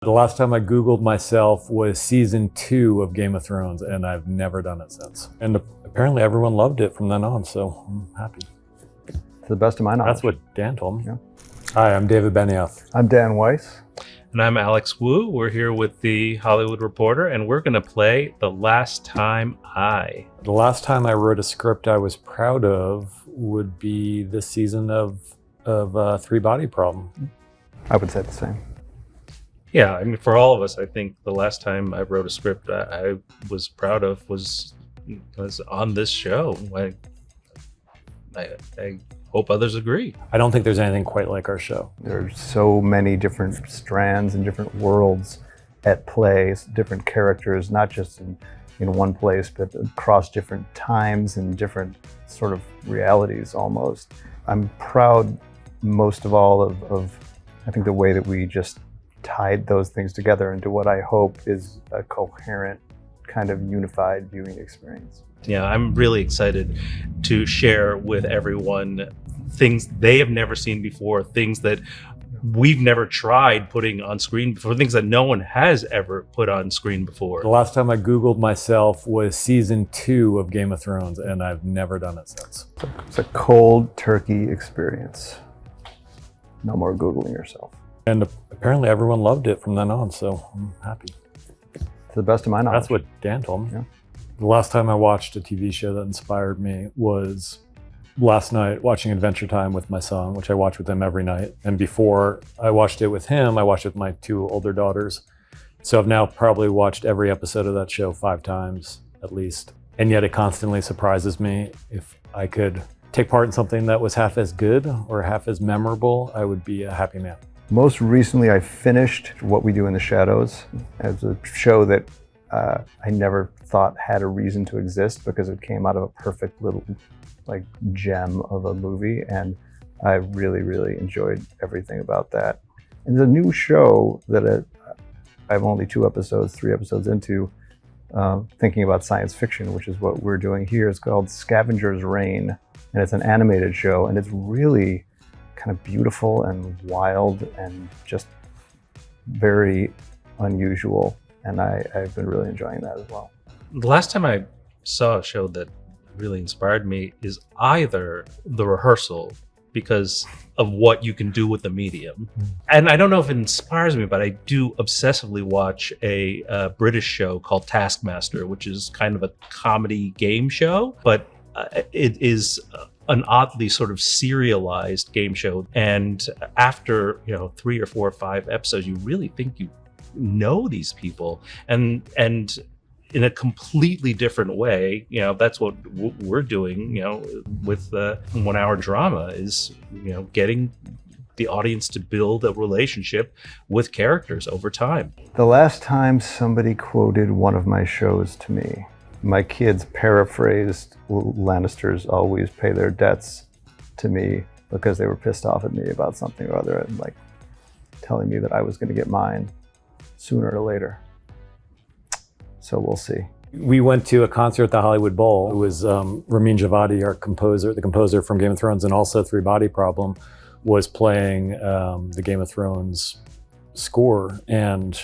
The last time I Googled myself was season 2 of Game of Thrones, and I've never done it since. And apparently everyone loved it from then on, so I'm happy. To the best of my knowledge. That's what Dan told me. Yeah. Hi, I'm David Benioff. I'm Dan Weiss. And I'm Alex Woo. We're here with the Hollywood Reporter, and we're going to play The Last Time I. The last time I wrote a script I was proud of would be this season of Three Body Problem. I would say the same. Yeah, I mean, for all of us, I think the last time I wrote a script I was proud of was on this show. I hope others agree. I don't think there's anything quite like our show. There's so many different strands and different worlds at play, different characters, not just in one place, but across different times and different sort of realities almost. I'm proud most of all of I think the way that we just tied those things together into what I hope is a coherent kind of unified viewing experience. Yeah, I'm really excited to share with everyone things they have never seen before, things that we've never tried putting on screen before, things that no one has ever put on screen before. The last time I Googled myself was season 2 of Game of Thrones, and I've never done it since. It's a cold turkey experience. No more Googling yourself. And apparently everyone loved it from then on, so I'm happy. To the best of my knowledge. That's what Dan told me. Yeah. The last time I watched a TV show that inspired me was last night watching Adventure Time with my son, which I watch with him every night. And before I watched it with him, I watched it with my 2 older daughters. So I've now probably watched every episode of that show 5 times at least. And yet it constantly surprises me. If I could take part in something that was half as good or half as memorable, I would be a happy man. Most recently, I finished What We Do in the Shadows as a show that I never thought had a reason to exist because it came out of a perfect little like gem of a movie, and I really, really enjoyed everything about that. And the new show that I'm only 3 episodes into, thinking about science fiction, which is what we're doing here, is called Scavenger's Reign, and it's an animated show, and it's really kind of beautiful and wild and just very unusual. And I've been really enjoying that as well. The last time I saw a show that really inspired me is either The Rehearsal, because of what you can do with the medium. And I don't know if it inspires me, but I do obsessively watch a British show called Taskmaster, which is kind of a comedy game show, but it is an oddly sort of serialized game show. And after 3 or 4 or 5 episodes, you really think you know these people, and in a completely different way. That's what we're doing with the 1 hour drama, is getting the audience to build a relationship with characters over time. The last time somebody quoted one of my shows to me, my kids paraphrased Lannisters always pay their debts to me because they were pissed off at me about something or other, and like telling me that I was going to get mine sooner or later. So we'll see. We went to a concert at the Hollywood Bowl. It was Ramin Djawadi, our composer, the composer from Game of Thrones and also Three Body Problem, was playing the Game of Thrones score. And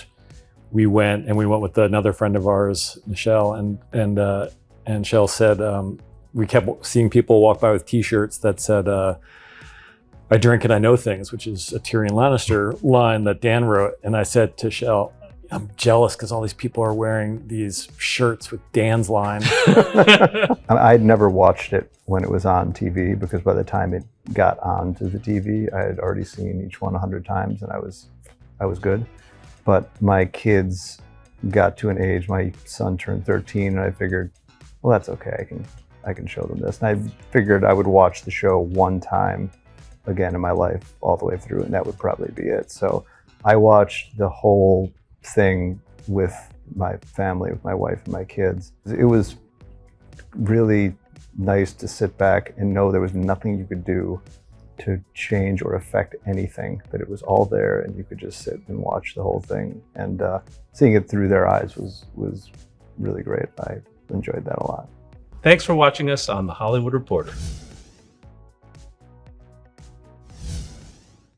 we went with another friend of ours, Michelle, and Shell said, we kept seeing people walk by with T-shirts that said, I drink and I know things, which is a Tyrion Lannister line that Dan wrote. And I said to Shell, I'm jealous because all these people are wearing these shirts with Dan's line. I'd never watched it when it was on TV, because by the time it got onto the TV, I had already seen each one 100 times, and I was good. But my kids got to an age, my son turned 13, and I figured, well, that's okay, I can show them this. And I figured I would watch the show 1 time again in my life all the way through, and that would probably be it. So I watched the whole thing with my family, with my wife and my kids. It was really nice to sit back and know there was nothing you could do to change or affect anything, that it was all there and you could just sit and watch the whole thing. And seeing it through their eyes was really great. I enjoyed that a lot. Thanks for watching us on The Hollywood Reporter.